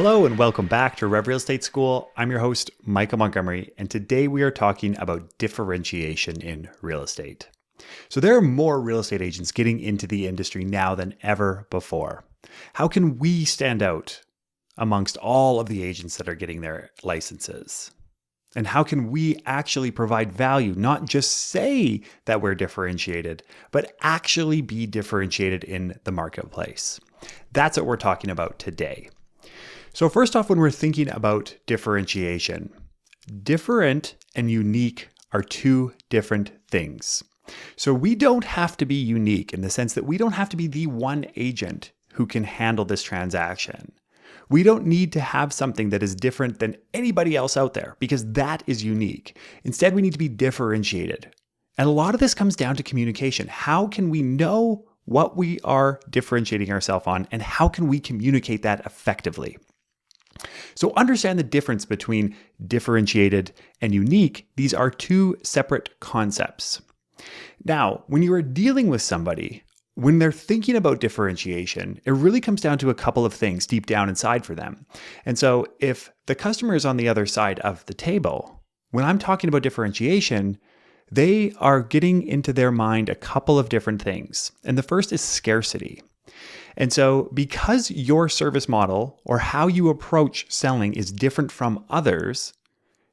Hello and welcome back to Rev Real Estate School. I'm your host, Michael Montgomery, and today we are talking about differentiation in real estate. So there are more real estate agents getting into the industry now than ever before. How can we stand out amongst all of the agents that are getting their licenses? And how can we actually provide value, not just say that we're differentiated, but actually be differentiated in the marketplace? That's what we're talking about today. So first off, when we're thinking about differentiation, different and unique are two different things. So we don't have to be unique in the sense that we don't have to be the one agent who can handle this transaction. We don't need to have something that is different than anybody else out there because that is unique. Instead, we need to be differentiated. And a lot of this comes down to communication. How can we know what we are differentiating ourselves on, and how can we communicate that effectively? So understand the difference between differentiated and unique. These are two separate concepts. Now, when you are dealing with somebody, when they're thinking about differentiation, it really comes down to a couple of things deep down inside for them. And so if the customer is on the other side of the table, when I'm talking about differentiation, they are getting into their mind a couple of different things. And the first is scarcity. And so because your service model or how you approach selling is different from others,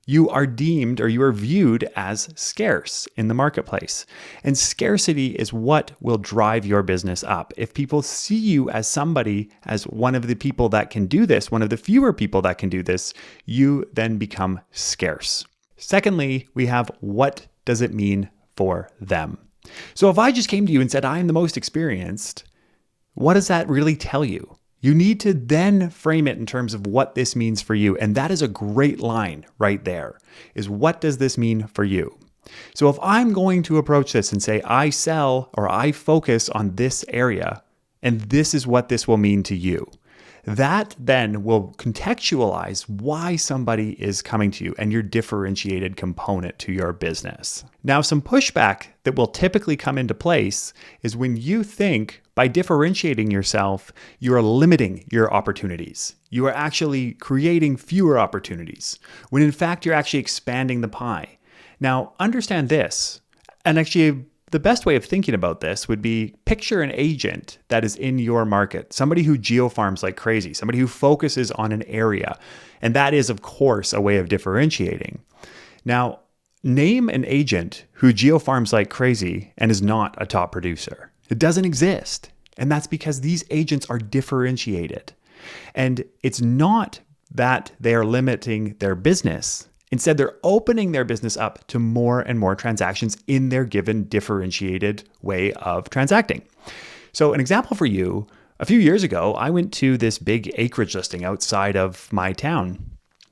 you are deemed or you are viewed as scarce in the marketplace. And scarcity is what will drive your business up. If people see you as somebody, as one of the people that can do this, one of the fewer people that can do this, you then become scarce. Secondly, we have what does it mean for them? So if I just came to you and said, I am the most experienced, what does that really tell you? You need to then frame it in terms of what this means for you. And that is a great line right there, is what does this mean for you? So if I'm going to approach this and say, I sell or I focus on this area, and this is what this will mean to you, that then will contextualize why somebody is coming to you and your differentiated component to your business. Now, some pushback that will typically come into place is when you think by differentiating yourself, you are limiting your opportunities. You are actually creating fewer opportunities, when in fact, you're actually expanding the pie. Now, understand this, and actually, the best way of thinking about this would be picture an agent that is in your market, somebody who geo-farms like crazy, somebody who focuses on an area. And that is, of course, a way of differentiating. Now, name an agent who geo-farms like crazy and is not a top producer. It doesn't exist. And that's because these agents are differentiated. And it's not that they are limiting their business. Instead, they're opening their business up to more and more transactions in their given differentiated way of transacting. So an example for you, a few years ago, I went to this big acreage listing outside of my town.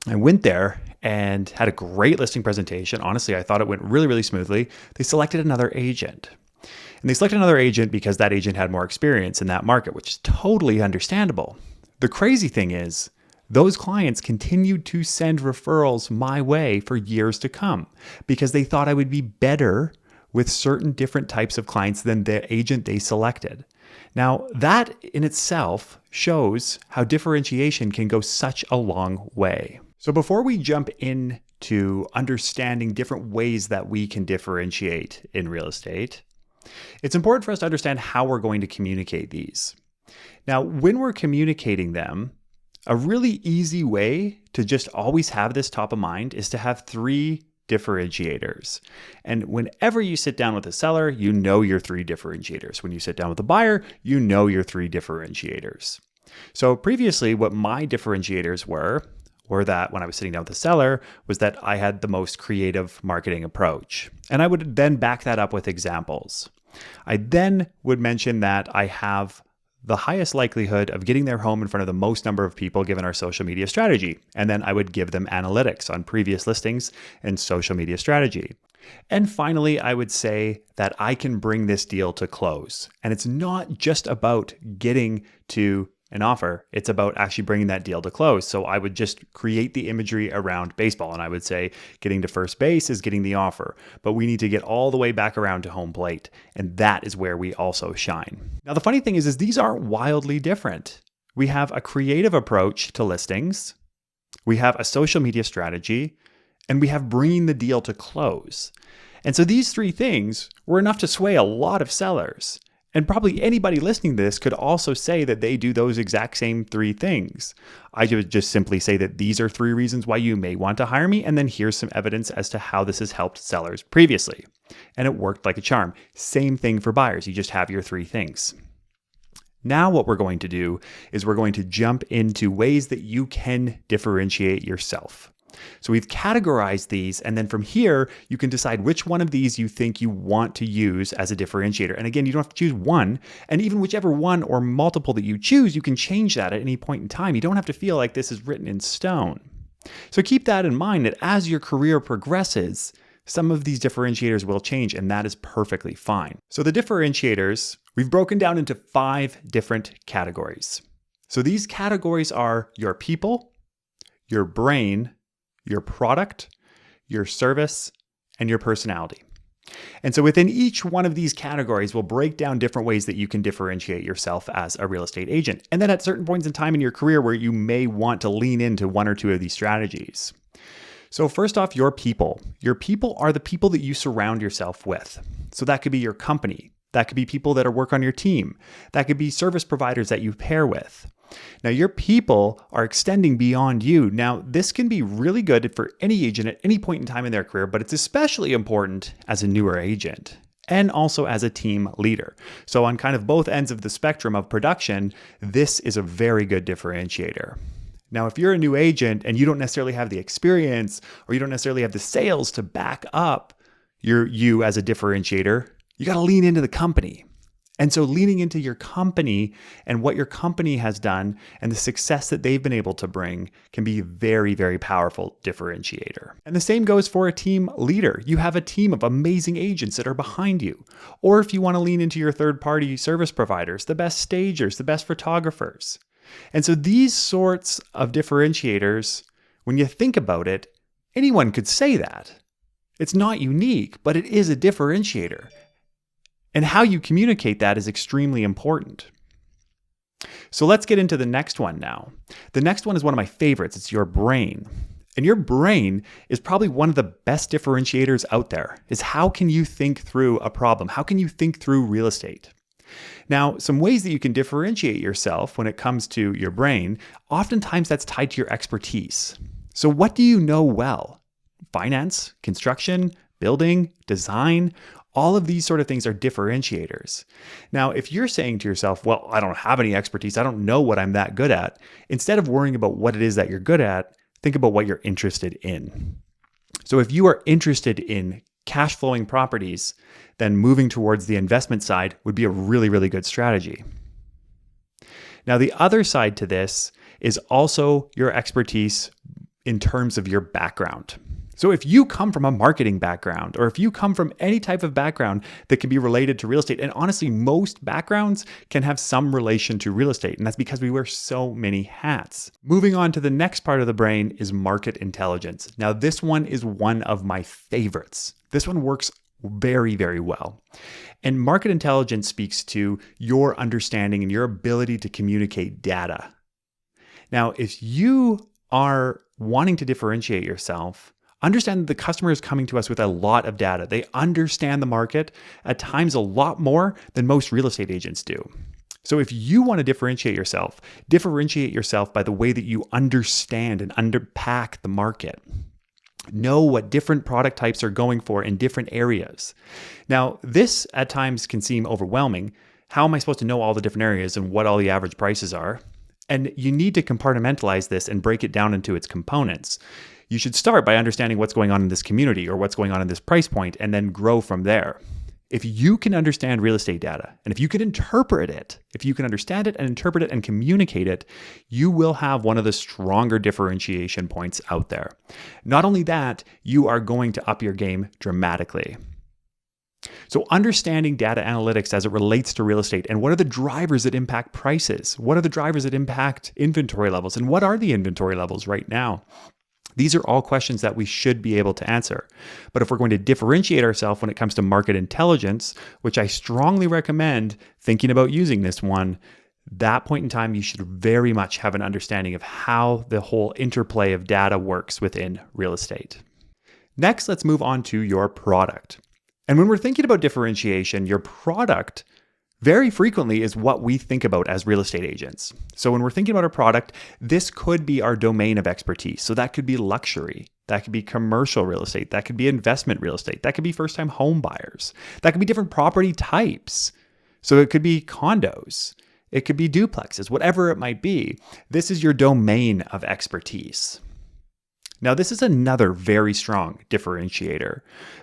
I went there and had a great listing presentation. Honestly, I thought it went really, really smoothly. They selected another agent. And they selected another agent because that agent had more experience in that market, which is totally understandable. The crazy thing is, those clients continued to send referrals my way for years to come because they thought I would be better with certain different types of clients than the agent they selected. Now, that in itself shows how differentiation can go such a long way. So before we jump into understanding different ways that we can differentiate in real estate, it's important for us to understand how we're going to communicate these. Now, when we're communicating them, a really easy way to just always have this top of mind is to have three differentiators. And whenever you sit down with a seller, you know your three differentiators. When you sit down with a buyer, you know your three differentiators. So previously, what my differentiators were that when I was sitting down with the seller was that I had the most creative marketing approach. And I would then back that up with examples. I then would mention that I have the highest likelihood of getting their home in front of the most number of people given our social media strategy. And then I would give them analytics on previous listings and social media strategy. And finally, I would say that I can bring this deal to close. And it's not just about getting to an offer, it's about actually bringing that deal to close. So I would just create the imagery around baseball and I would say getting to first base is getting the offer, but we need to get all the way back around to home plate. And that is where we also shine. Now, the funny thing is these aren't wildly different. We have a creative approach to listings. We have a social media strategy, and we have bringing the deal to close. And so these three things were enough to sway a lot of sellers. And probably anybody listening to this could also say that they do those exact same three things. I would just simply say that these are three reasons why you may want to hire me, and then here's some evidence as to how this has helped sellers previously. And it worked like a charm. Same thing for buyers. You just have your three things. Now what we're going to do is we're going to jump into ways that you can differentiate yourself. So we've categorized these, and then from here, you can decide which one of these you think you want to use as a differentiator. And again, you don't have to choose one, and even whichever one or multiple that you choose, you can change that at any point in time. You don't have to feel like this is written in stone. So keep that in mind that as your career progresses, some of these differentiators will change, and that is perfectly fine. So the differentiators, we've broken down into 5 different categories. So these categories are your people, your brain, your product, your service, and your personality. And so within each one of these categories, we'll break down different ways that you can differentiate yourself as a real estate agent. And then at certain points in time in your career where you may want to lean into one or two of these strategies. So first off, your people. Your people are the people that you surround yourself with. So that could be your company. That could be people that work on your team. That could be service providers that you pair with. Now, your people are extending beyond you. Now, this can be really good for any agent at any point in time in their career, but it's especially important as a newer agent and also as a team leader. So on kind of both ends of the spectrum of production, this is a very good differentiator. Now, if you're a new agent and you don't necessarily have the experience or you don't necessarily have the sales to back up you as a differentiator, you got to lean into the company. And so leaning into your company and what your company has done and the success that they've been able to bring can be a very, very powerful differentiator. And the same goes for a team leader. You have a team of amazing agents that are behind you. Or if you want to lean into your third-party service providers, the best stagers, the best photographers. And so these sorts of differentiators, when you think about it, anyone could say that. It's not unique, but it is a differentiator. And how you communicate that is extremely important. So let's get into the next one now. The next one is one of my favorites. It's your brain. And your brain is probably one of the best differentiators out there, is how can you think through a problem? How can you think through real estate? Now, some ways that you can differentiate yourself when it comes to your brain, oftentimes that's tied to your expertise. So what do you know well? Finance, construction, building, design, all of these sort of things are differentiators. Now, if you're saying to yourself, well, I don't have any expertise, I don't know what I'm that good at, instead of worrying about what it is that you're good at, think about what you're interested in. So if you are interested in cash flowing properties, then moving towards the investment side would be a really, really good strategy. Now, the other side to this is also your expertise in terms of your background. So if you come from a marketing background, or if you come from any type of background that can be related to real estate, and honestly, most backgrounds can have some relation to real estate, and that's because we wear so many hats. Moving on to the next part of the brain is market intelligence. Now, this one is one of my favorites. This one works very, very well. And market intelligence speaks to your understanding and your ability to communicate data. Now, if you are wanting to differentiate yourself, understand that the customer is coming to us with a lot of data. They understand the market at times a lot more than most real estate agents do. So if you want to differentiate yourself by the way that you understand and unpack the market. Know what different product types are going for in different areas. Now, this at times can seem overwhelming. How am I supposed to know all the different areas and what all the average prices are? And you need to compartmentalize this and break it down into its components. You should start by understanding what's going on in this community or what's going on in this price point and then grow from there. If you can understand real estate data and if you can interpret it, if you can understand it and interpret it and communicate it, you will have one of the stronger differentiation points out there. Not only that, you are going to up your game dramatically. So understanding data analytics as it relates to real estate and what are the drivers that impact prices? What are the drivers that impact inventory levels? And what are the inventory levels right now? These are all questions that we should be able to answer. But if we're going to differentiate ourselves when it comes to market intelligence, which I strongly recommend thinking about using this one, that point in time, you should very much have an understanding of how the whole interplay of data works within real estate. Next, let's move on to your product. And when we're thinking about differentiation, your product very frequently is what we think about as real estate agents. So when we're thinking about a product, this could be our domain of expertise. So that could be luxury, that could be commercial real estate, that could be investment real estate, that could be first-time home buyers, that could be different property types. So it could be condos, it could be duplexes, whatever it might be. This is your domain of expertise. Now, this is another very strong differentiator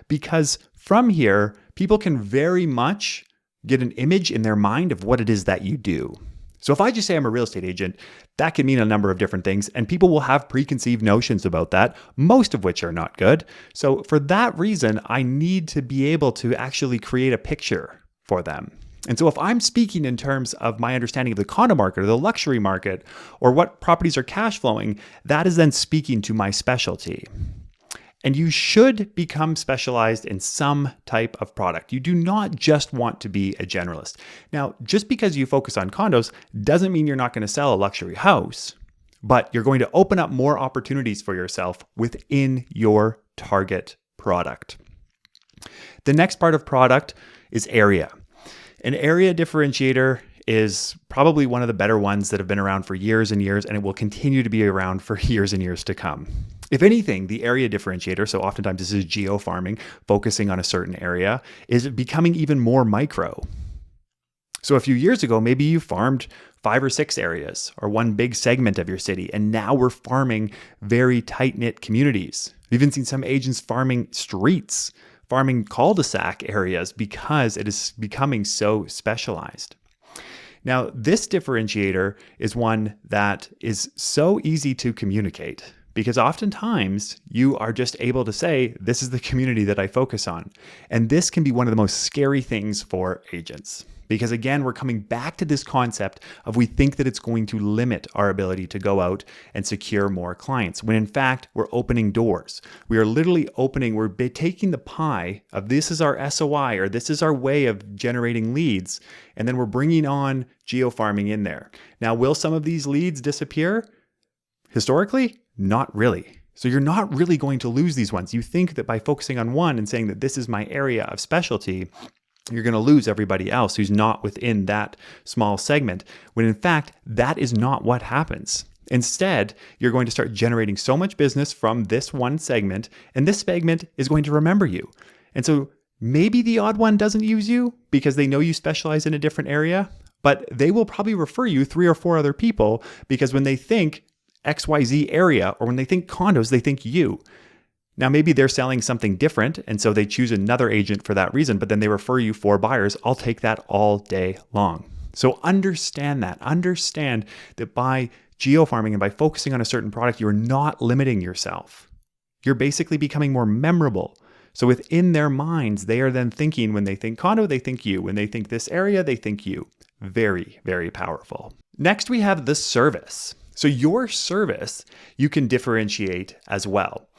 because from here, people can very much get an image in their mind of what it is that you do. So if I just say I'm a real estate agent, that can mean a number of different things, and people will have preconceived notions about that, most of which are not good. So for that reason, I need to be able to actually create a picture for them. And so if I'm speaking in terms of my understanding of the condo market or the luxury market or what properties are cash flowing, that is then speaking to my specialty. And you should become specialized in some type of product. You do not just want to be a generalist. Now, just because you focus on condos doesn't mean you're not going to sell a luxury house, but you're going to open up more opportunities for yourself within your target product. The next part of product is area. An area differentiator is probably one of the better ones that have been around for years and years, and it will continue to be around for years and years to come. If anything, the area differentiator, so oftentimes this is geo-farming, focusing on a certain area, is becoming even more micro. So a few years ago, maybe you farmed 5 or 6 areas or one big segment of your city, and now we're farming very tight-knit communities. We've even seen some agents farming streets, farming cul-de-sac areas because it is becoming so specialized. Now, this differentiator is one that is so easy to communicate because oftentimes you are just able to say, this is the community that I focus on. And this can be one of the most scary things for agents. Because again, we're coming back to this concept of we think that it's going to limit our ability to go out and secure more clients, when in fact, we're opening doors. We are literally opening, we're taking the pie of this is our SOI, or this is our way of generating leads, and then we're bringing on geo-farming in there. Now, will some of these leads disappear? Historically, not really. So you're not really going to lose these ones. You think that by focusing on one and saying that this is my area of specialty, you're going to lose everybody else who's not within that small segment, when in fact, that is not what happens. Instead, you're going to start generating so much business from this one segment, and this segment is going to remember you. And so maybe the odd one doesn't use you because they know you specialize in a different area, but they will probably refer you 3 or 4 other people because when they think XYZ area or when they think condos, they think you. Now, maybe they're selling something different, and so they choose another agent for that reason, but then they refer you 4 buyers. I'll take that all day long. So understand that. Understand that by geo-farming and by focusing on a certain product, you're not limiting yourself. You're basically becoming more memorable. So within their minds, they are then thinking, when they think condo, they think you. When they think this area, they think you. Very, very powerful. Next, we have the service. So your service, you can differentiate as well.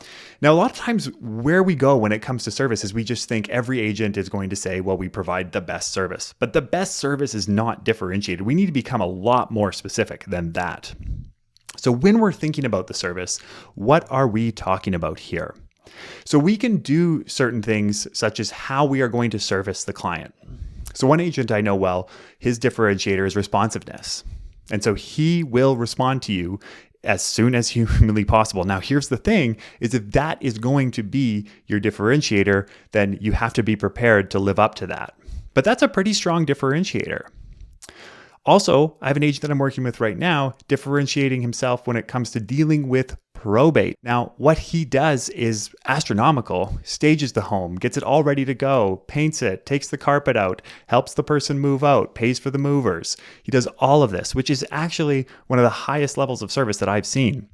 Now, a lot of times where we go when it comes to service is we just think every agent is going to say, well, we provide the best service. But the best service is not differentiated. We need to become a lot more specific than that. So when we're thinking about the service, what are we talking about here? So we can do certain things such as how we are going to service the client. So one agent I know well, his differentiator is responsiveness. And so he will respond to you as soon as humanly possible. Now, here's the thing, is if that is going to be your differentiator, then you have to be prepared to live up to that. But that's a pretty strong differentiator. Also, I have an agent that I'm working with right now, differentiating himself when it comes to dealing with probate. Now, what he does is astronomical, stages the home, gets it all ready to go, paints it, takes the carpet out, helps the person move out, pays for the movers. He does all of this, which is actually one of the highest levels of service that I've seen.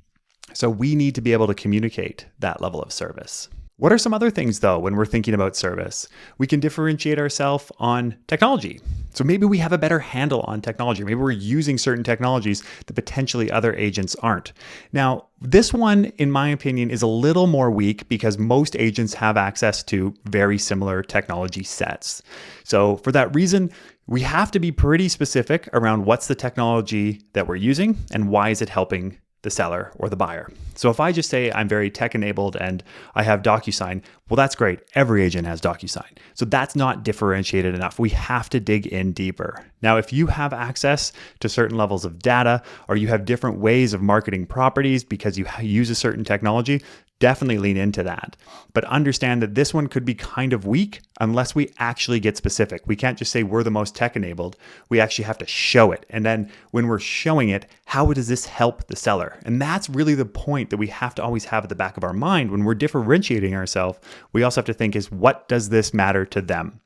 So we need to be able to communicate that level of service. What are some other things, though, when we're thinking about service? We can differentiate ourselves on technology. So maybe we have a better handle on technology. Maybe we're using certain technologies that potentially other agents aren't. Now, this one, in my opinion, is a little more weak because most agents have access to very similar technology sets. So for that reason, We have to be pretty specific around what's the technology that we're using and why is it helping the seller or the buyer. So if I just say I'm very tech enabled and I have DocuSign, well, that's great. Every agent has DocuSign. So that's not differentiated enough. We have to dig in deeper. Now, if you have access to certain levels of data or you have different ways of marketing properties because you use a certain technology, definitely lean into that. But understand that this one could be kind of weak unless we actually get specific. We can't just say we're the most tech enabled. We actually have to show it. And then when we're showing it, how does this help the seller? And that's really the point that we have to always have at the back of our mind when we're differentiating ourselves. We also have to think is, what does this matter to them?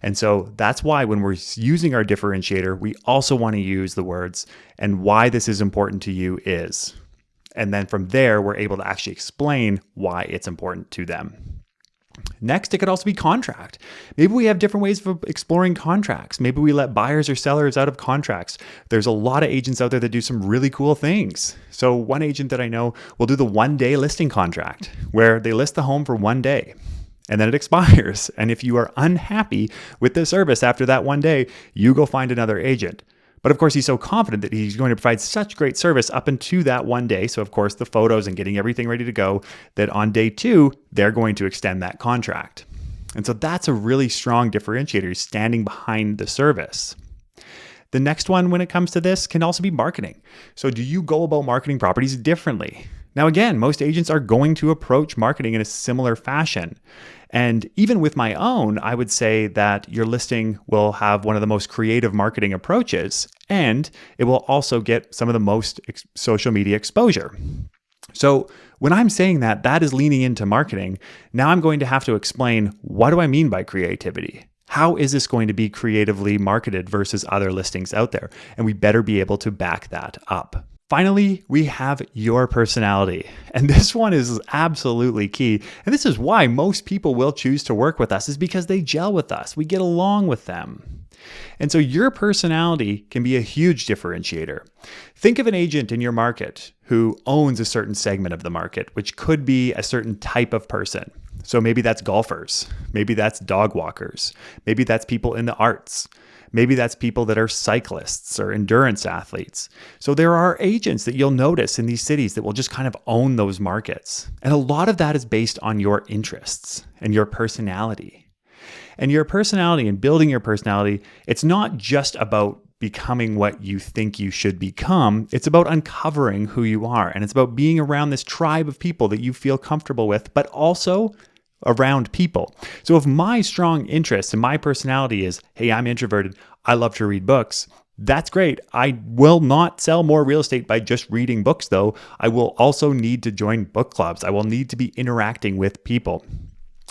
And so that's why when we're using our differentiator, we also want to use the words, and why this is important to you is. And then from there, we're able to actually explain why it's important to them. Next, it could also be contract. Maybe we have different ways of exploring contracts. Maybe we let buyers or sellers out of contracts. There's a lot of agents out there that do some really cool things. So one agent that I know will do the 1-day listing contract where they list the home for 1 day and then it expires. And if you are unhappy with the service after that 1 day, you go find another agent. But of course, he's so confident that he's going to provide such great service up into that 1 day. So of course, the photos and getting everything ready to go, that on day 2, they're going to extend that contract. And so that's a really strong differentiator, standing behind the service. The next one when it comes to this can also be marketing. So do you go about marketing properties differently? Now, again, most agents are going to approach marketing in a similar fashion. And even with my own, I would say that your listing will have one of the most creative marketing approaches, and it will also get some of the most social media exposure. So when I'm saying that, that is leaning into marketing. Now I'm going to have to explain, what do I mean by creativity? How is this going to be creatively marketed versus other listings out there? And we better be able to back that up. Finally, we have your personality. And this one is absolutely key. And this is why most people will choose to work with us, is because they gel with us. We get along with them. And so your personality can be a huge differentiator. Think of an agent in your market who owns a certain segment of the market, which could be a certain type of person. So maybe that's golfers. Maybe that's dog walkers. Maybe that's people in the arts. Maybe that's people that are cyclists or endurance athletes. So there are agents that you'll notice in these cities that will just kind of own those markets. And a lot of that is based on your interests and your personality. And your personality and building your personality, it's not just about becoming what you think you should become. It's about uncovering who you are. And it's about being around this tribe of people that you feel comfortable with, but also around people. So if my strong interest and my personality is, hey, I'm introverted, I love to read books, that's great. I will not sell more real estate by just reading books, though. I will also need to join book clubs. I will need to be interacting with people.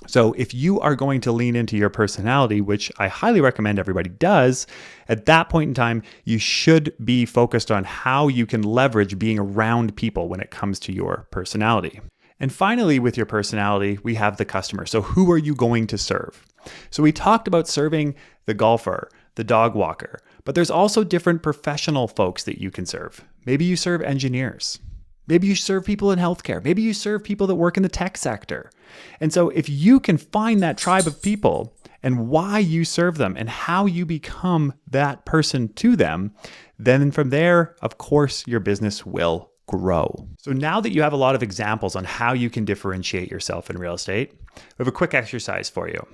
So if you are going to lean into your personality, which I highly recommend everybody does, at that point in time, you should be focused on how you can leverage being around people when it comes to your personality. And finally, with your personality, we have the customer. So who are you going to serve? So we talked about serving the golfer, the dog walker, but there's also different professional folks that you can serve. Maybe you serve engineers. Maybe you serve people in healthcare. Maybe you serve people that work in the tech sector. And so if you can find that tribe of people and why you serve them and how you become that person to them, then from there, of course, your business will grow. So now that you have a lot of examples on how you can differentiate yourself in real estate, we have a quick exercise for you.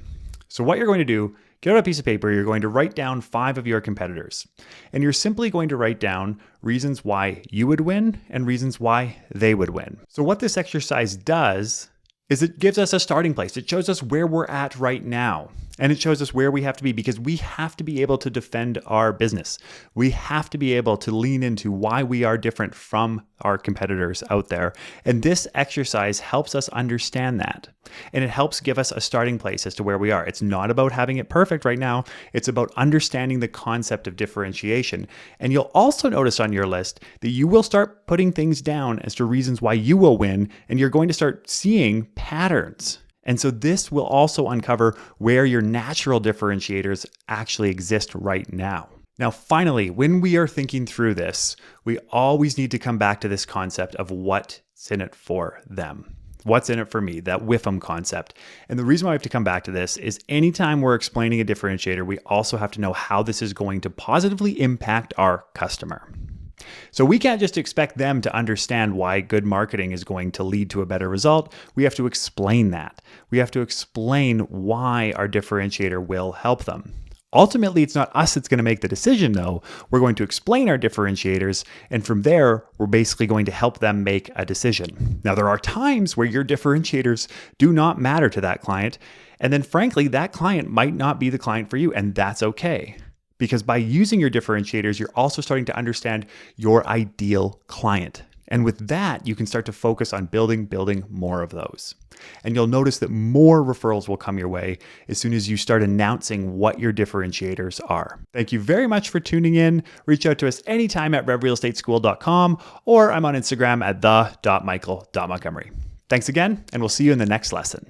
So what you're going to do, get out a piece of paper, you're going to write down 5 of your competitors. And you're simply going to write down reasons why you would win and reasons why they would win. So what this exercise does is it gives us a starting place. It shows us where we're at right now. And it shows us where we have to be, because we have to be able to defend our business. We have to be able to lean into why we are different from our competitors out there. And this exercise helps us understand that. And it helps give us a starting place as to where we are. It's not about having it perfect right now. It's about understanding the concept of differentiation. And you'll also notice on your list that you will start putting things down as to reasons why you will win. And you're going to start seeing patterns. And so this will also uncover where your natural differentiators actually exist right now. Now, finally, when we are thinking through this, we always need to come back to this concept of what's in it for them. What's in it for me? That WIFM concept. And the reason why I have to come back to this is anytime we're explaining a differentiator, we also have to know how this is going to positively impact our customer. So we can't just expect them to understand why good marketing is going to lead to a better result. We have to explain that. We have to explain why our differentiator will help them. Ultimately, it's not us that's going to make the decision, though. We're going to explain our differentiators, and from there, we're basically going to help them make a decision. Now, there are times where your differentiators do not matter to that client, and then frankly, that client might not be the client for you, and that's okay. Because by using your differentiators, you're also starting to understand your ideal client. And with that, you can start to focus on building more of those. And you'll notice that more referrals will come your way as soon as you start announcing what your differentiators are. Thank you very much for tuning in. Reach out to us anytime at revrealestateschool.com, or I'm on Instagram at the.michael.montgomery. Thanks again, and we'll see you in the next lesson.